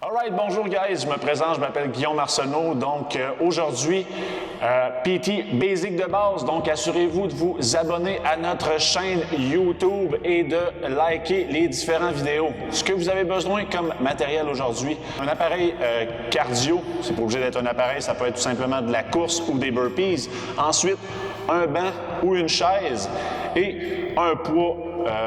Alright, bonjour guys, je me présente, je m'appelle Guillaume Arsenault. Donc aujourd'hui, PT Basic de base. Donc assurez-vous de vous abonner à notre chaîne YouTube et de liker les différentes vidéos. Ce que vous avez besoin comme matériel aujourd'hui, un appareil cardio, c'est pas obligé d'être un appareil, ça peut être tout simplement de la course ou des burpees. Ensuite, un banc ou une chaise et un poids.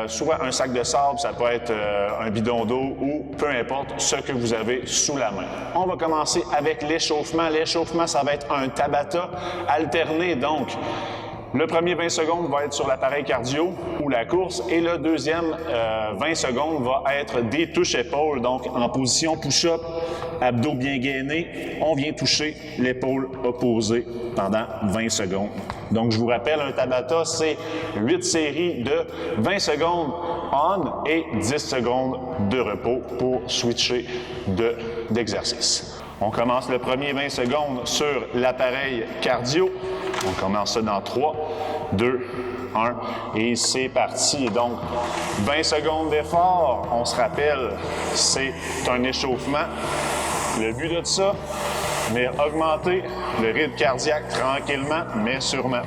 Soit un sac de sable, ça peut être un bidon d'eau ou peu importe ce que vous avez sous la main. On va commencer avec l'échauffement. L'échauffement, ça va être un Tabata alterné. Donc, le premier 20 secondes va être sur l'appareil cardio ou la course et le deuxième 20 secondes va être des touches-épaules. Donc, en position push-up, abdos bien gainés, on vient toucher l'épaule opposée pendant 20 secondes. Donc, je vous rappelle, un Tabata, c'est 8 séries de 20 secondes on et 10 secondes de repos pour switcher d'exercice. On commence le premier 20 secondes sur l'appareil cardio. On commence ça dans 3, 2, 1 et c'est parti. Donc, 20 secondes d'effort, on se rappelle, c'est un échauffement. Le but de ça, mais augmenter le rythme cardiaque tranquillement, mais sûrement.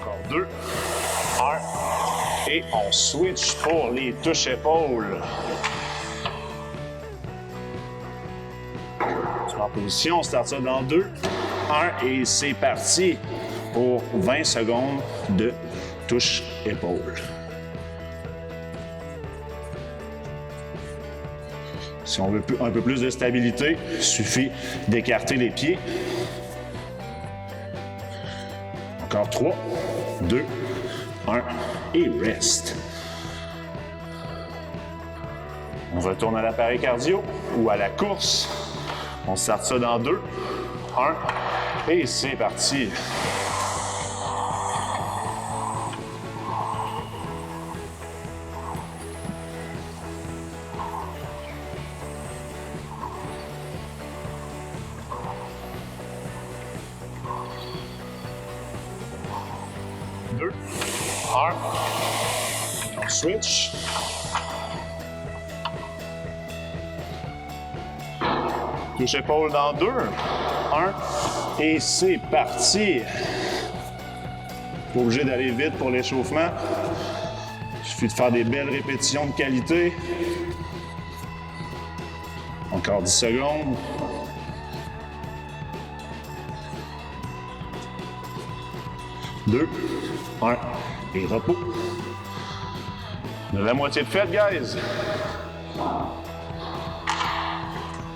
Encore 2, 1 et on switch pour les touches-épaules. En position, on start ça dans 2, 1 et c'est parti pour 20 secondes de touche-épaule. Si on veut un peu plus de stabilité, il suffit d'écarter les pieds. Encore 3, 2, 1 et reste. On retourne à l'appareil cardio ou à la course. On start ça dans 2, 1 et c'est parti. On switch. Touche épaule dans 2, 1 et c'est parti. Pas obligé d'aller vite pour l'échauffement. Il suffit de faire des belles répétitions de qualité. Encore 10 secondes. Deux, 1 et repos. La moitié de fête, guys.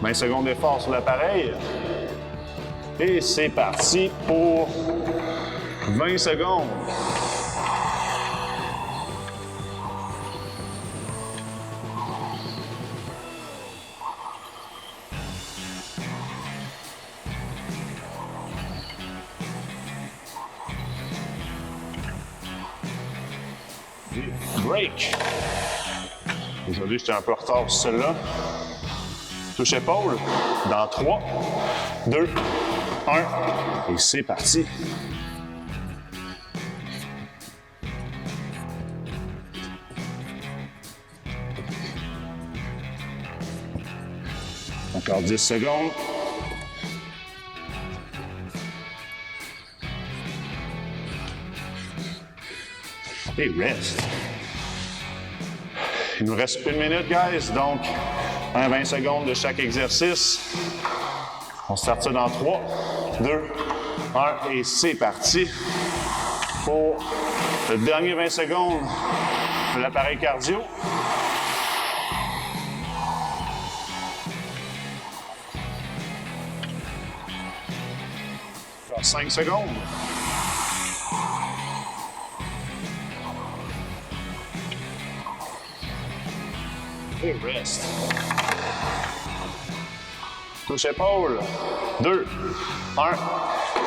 20 secondes d'effort sur l'appareil. Et c'est parti pour 20 secondes. Break. Aujourd'hui, j'étais un peu en retard sur celle-là. Touche épaule dans 3, 2, 1 et c'est parti. Encore 10 secondes. Et reste. Il nous reste 1 minute, guys, donc 20 secondes de chaque exercice. On start ça dans 3, 2, 1 et c'est parti pour le dernier 20 secondes de l'appareil cardio. Encore 5 secondes. Et reste. Touche épaule. 2, 1.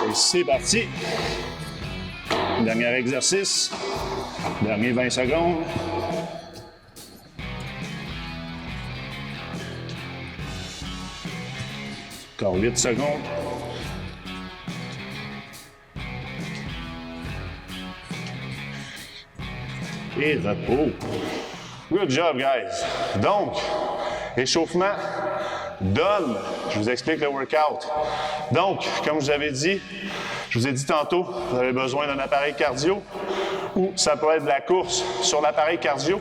Et c'est parti. Dernier exercice. Dernier 20 secondes. Encore 8 secondes. et repos. Good job, guys. Donc, échauffement, done. Je vous explique le workout. Donc, comme je vous avais dit, je vous ai dit tantôt, vous avez besoin d'un appareil cardio ou ça peut être de la course sur l'appareil cardio.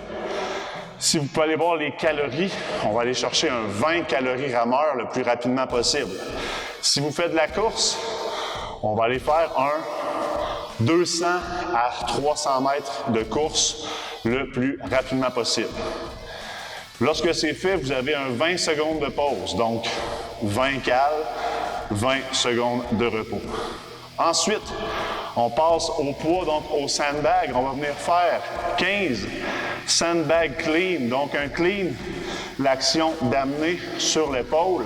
Si vous pouvez aller voir les calories, on va aller chercher un 20 calories rameur le plus rapidement possible. Si vous faites de la course, on va aller faire un 200 à 300 mètres de course le plus rapidement possible. Lorsque c'est fait, vous avez un 20 secondes de pause, donc 20 cales, 20 secondes de repos. Ensuite, on passe au poids, donc au sandbag. On va venir faire 15 sandbag clean, donc un clean, l'action d'amener sur l'épaule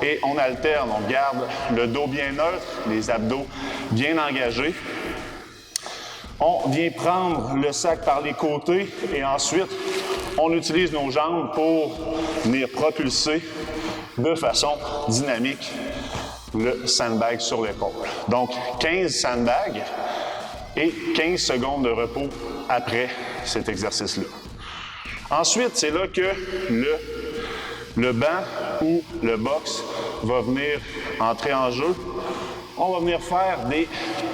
et on alterne, on garde le dos bien neutre, les abdos bien engagés. On vient prendre le sac par les côtés et ensuite, on utilise nos jambes pour venir propulser de façon dynamique le sandbag sur l'épaule. Donc, 15 sandbags et 15 secondes de repos après cet exercice-là. Ensuite, c'est là que le banc ou le box va venir entrer en jeu. On va venir faire des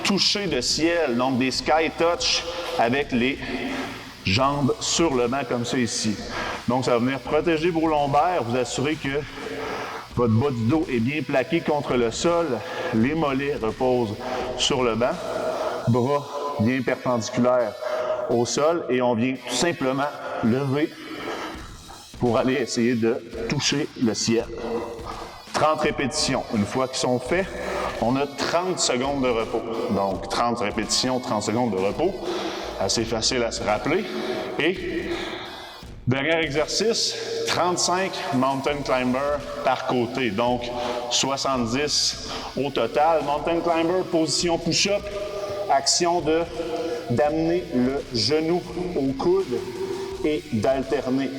touchés de ciel, donc des sky touch avec les jambes sur le banc comme ça ici. Donc, ça va venir protéger vos lombaires, vous assurer que votre bas du dos est bien plaqué contre le sol, les mollets reposent sur le banc, bras bien perpendiculaires au sol et on vient tout simplement lever pour aller essayer de toucher le ciel. 30 répétitions. Une fois qu'ils sont faits, on a 30 secondes de repos. Donc 30 répétitions, 30 secondes de repos. Assez facile à se rappeler. Et dernier exercice, 35 mountain climber par côté. Donc 70 au total. Mountain climber, position push-up, action d'amener le genou au coude et d'alterner.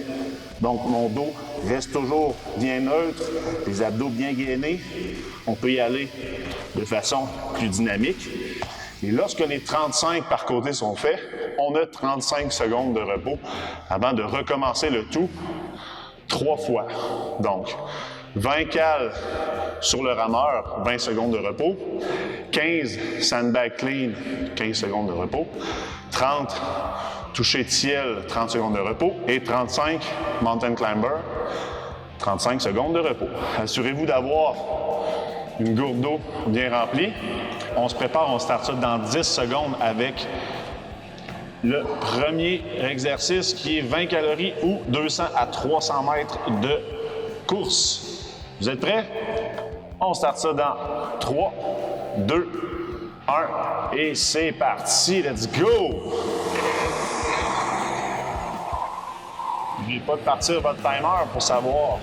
Donc, mon dos reste toujours bien neutre, les abdos bien gainés. On peut y aller de façon plus dynamique. Et lorsque les 35 par côté sont faits, on a 35 secondes de repos avant de recommencer le tout 3 fois. Donc, 20 cales sur le rameur, 20 secondes de repos. 15 sandbag clean, 15 secondes de repos. 30 toucher de ciel, 30 secondes de repos. Et 35 mountain climber, 35 secondes de repos. Assurez-vous d'avoir une gourde d'eau bien remplie. On se prépare, on start ça dans 10 secondes avec le premier exercice qui est 20 calories ou 200 à 300 mètres de course. Vous êtes prêts? On start ça dans 3, 2, 1 et c'est parti. Let's go! N'oubliez pas de partir votre timer pour savoir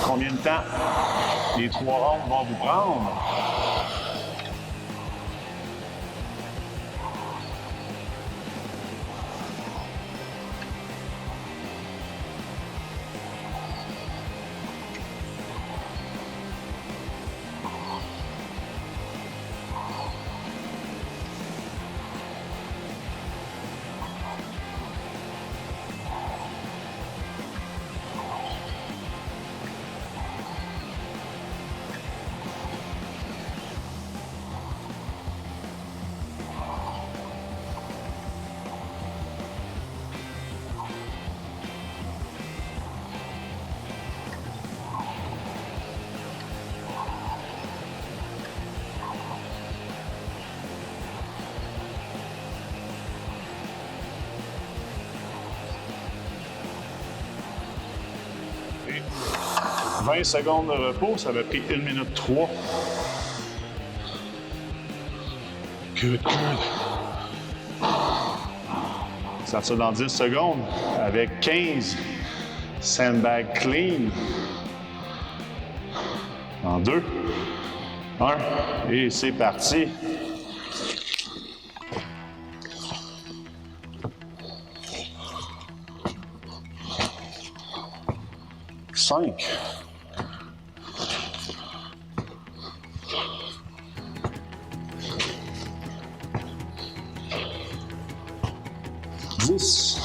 combien de temps les 3 rondes vont vous prendre. Et 20 secondes de repos, ça m'a pris 1 minute 3. Good. Ça sort dans 10 secondes avec 15 sandbag clean. En 2, 1 et c'est parti. Cinq. 10. 10.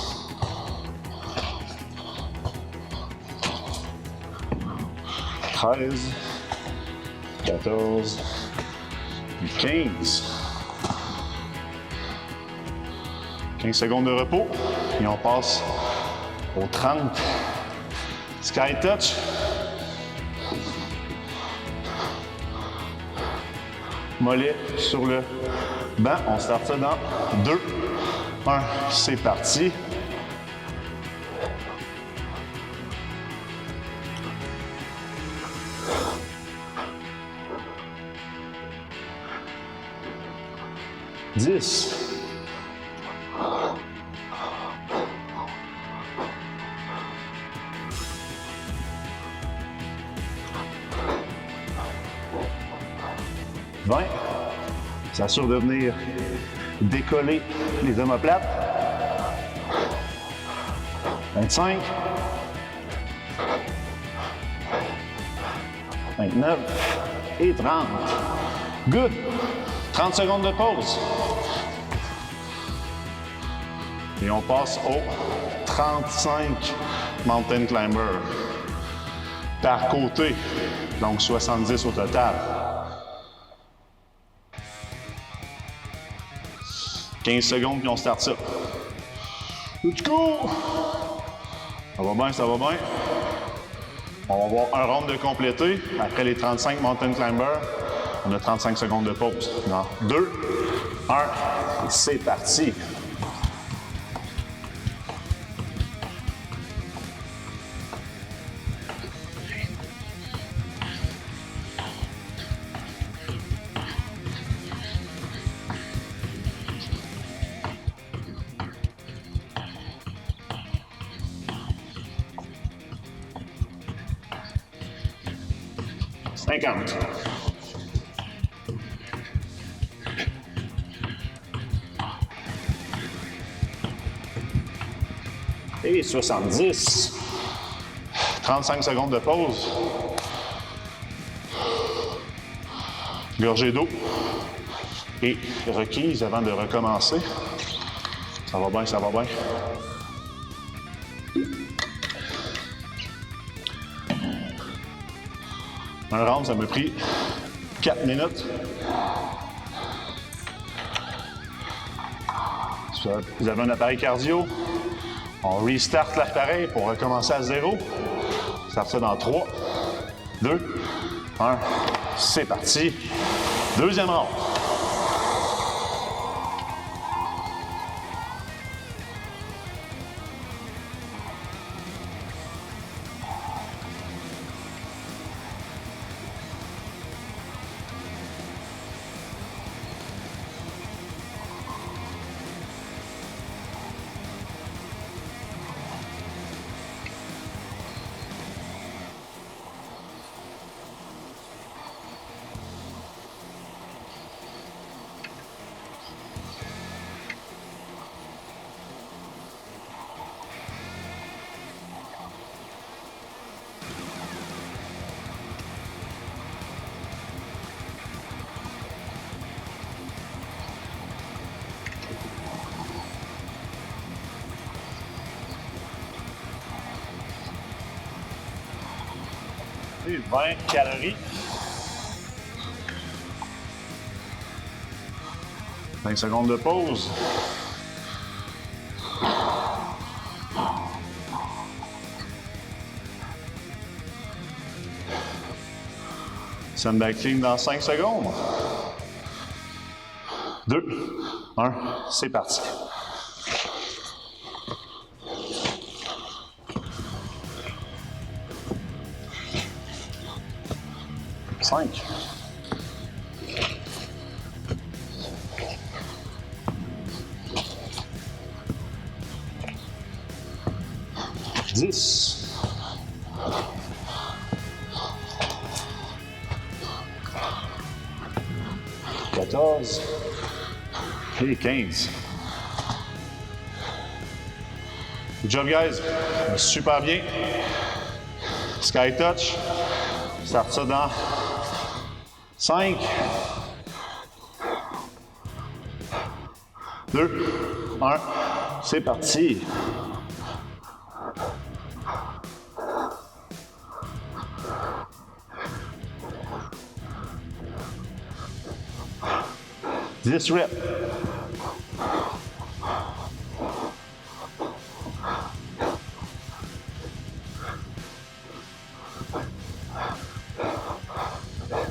13. 14. 15. 15 secondes de repos. Et on passe au 30. Sky touch. Mollet sur le banc. On start ça dans 2, 1. C'est parti. Dix. 20. S'assure de venir décoller les omoplates. 25. 29 et 30. Good. 30 secondes de pause. Et on passe au 35 Mountain Climber. Par côté, donc 70 au total. 15 secondes, puis on start ça. Let's go! Ça va bien, ça va bien. On va avoir un round de complété. Après les 35 Mountain Climber, on a 35 secondes de pause. Dans 2, 1, c'est parti. Et 70. 35 secondes de pause. Gorgée d'eau. Et requise avant de recommencer. Ça va bien, ça va bien. Un round, ça m'a pris 4 minutes. Vous avez un appareil cardio. On restart l'appareil pour recommencer à 0. On start ça dans 3, 2, 1. C'est parti. Deuxième round. Et 20 calories. 5 secondes de pause. Sandbag clean dans 5 secondes. 2, 1, c'est parti. Cinq. 10. 14. Et 15. Good job, guys. Super bien. Sky touch. Start ça dans 5, 2, 1. C'est parti. Dix reps.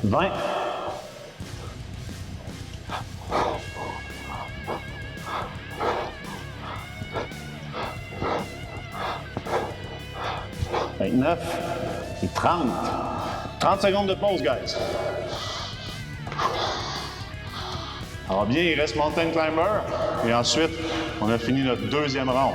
Vingt. Vingt-neuf et 30. 30 secondes de pause, guys. Ça va bien, il reste Mountain Climber. Et ensuite, on a fini notre deuxième round.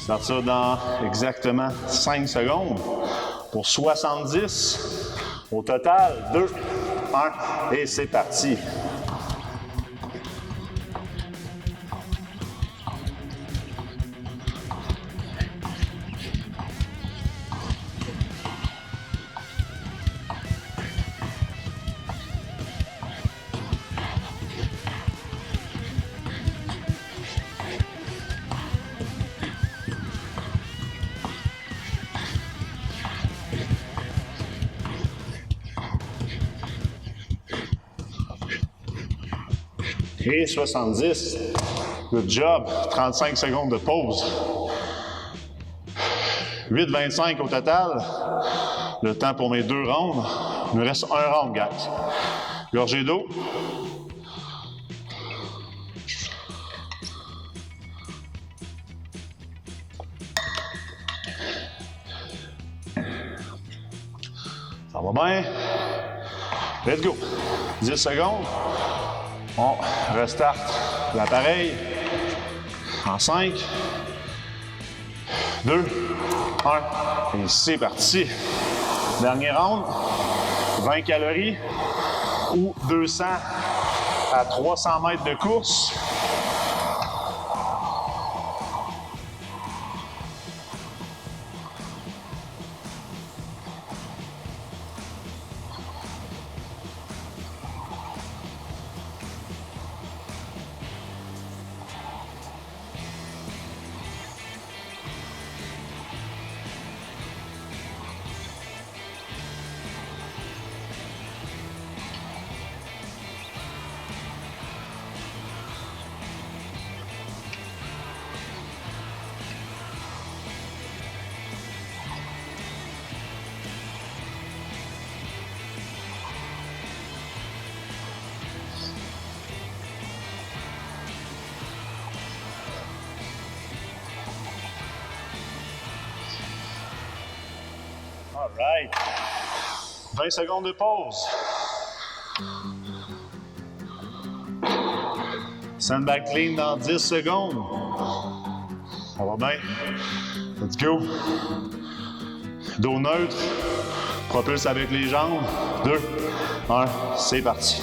Start ça dans exactement 5 secondes pour 70. Au total, 2, 1 et c'est parti. Et 70. Good job. 35 secondes de pause. 8,25 au total. Le temps pour mes 2 rounds. Il me reste un round, guys. Gorgée d'eau. Ça va bien. Let's go. 10 secondes. On restart l'appareil en 5, 2, 1 et c'est parti. Dernier round, 20 calories ou 200 à 300 mètres de course. All right. 20 secondes de pause. Sandbag clean dans 10 secondes. Ça va bien. Let's go. Dos neutre. Propulse avec les jambes. 2, 1, c'est parti.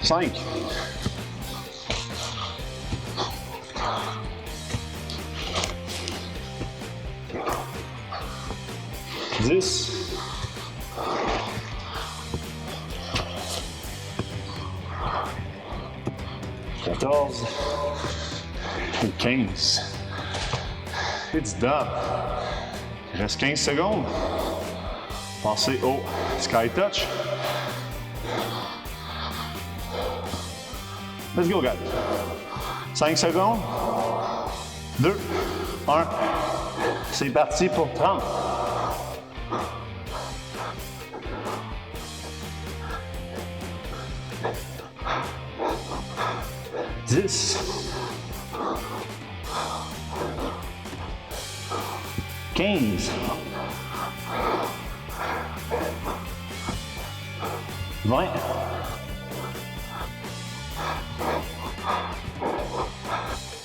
Cinq. 10. 14. Et 15. It's done. Il reste 15 secondes. Passez au Sky Touch. Let's go, guys. 5 secondes. 2, 1. C'est parti pour 30. 10. 15. 20.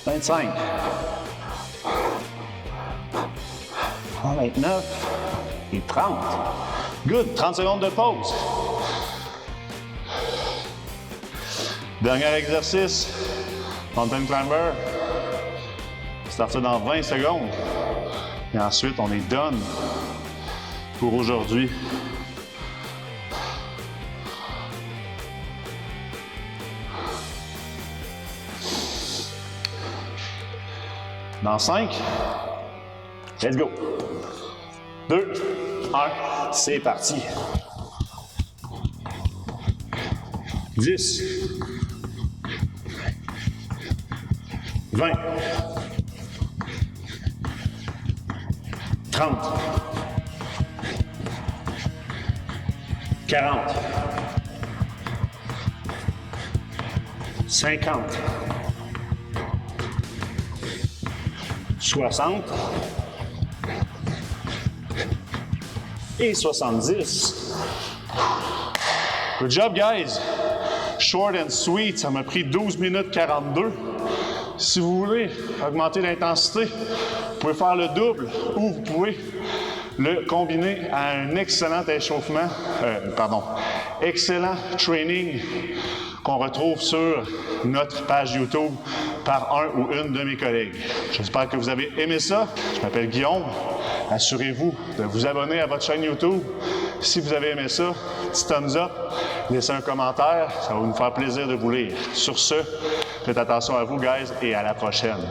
25. 29 et 30. Good. 30 secondes de pause. Dernier exercice, mountain climber. Start ça dans 20 secondes. Et ensuite, on est done pour aujourd'hui. Dans 5, let's go. 2, 1, c'est parti. 10, 20, 30, 40, 50, 60 et 70. Good job, guys. Short and sweet, ça m'a pris 12 minutes 42. Si vous voulez augmenter l'intensité, vous pouvez faire le double ou vous pouvez le combiner à un excellent échauffement, excellent training qu'on retrouve sur notre page YouTube par un ou une de mes collègues. J'espère que vous avez aimé ça. Je m'appelle Guillaume. Assurez-vous de vous abonner à votre chaîne YouTube. Si vous avez aimé ça, petit thumbs up, laissez un commentaire, ça va nous faire plaisir de vous lire. Sur ce, faites attention à vous, guys, et à la prochaine.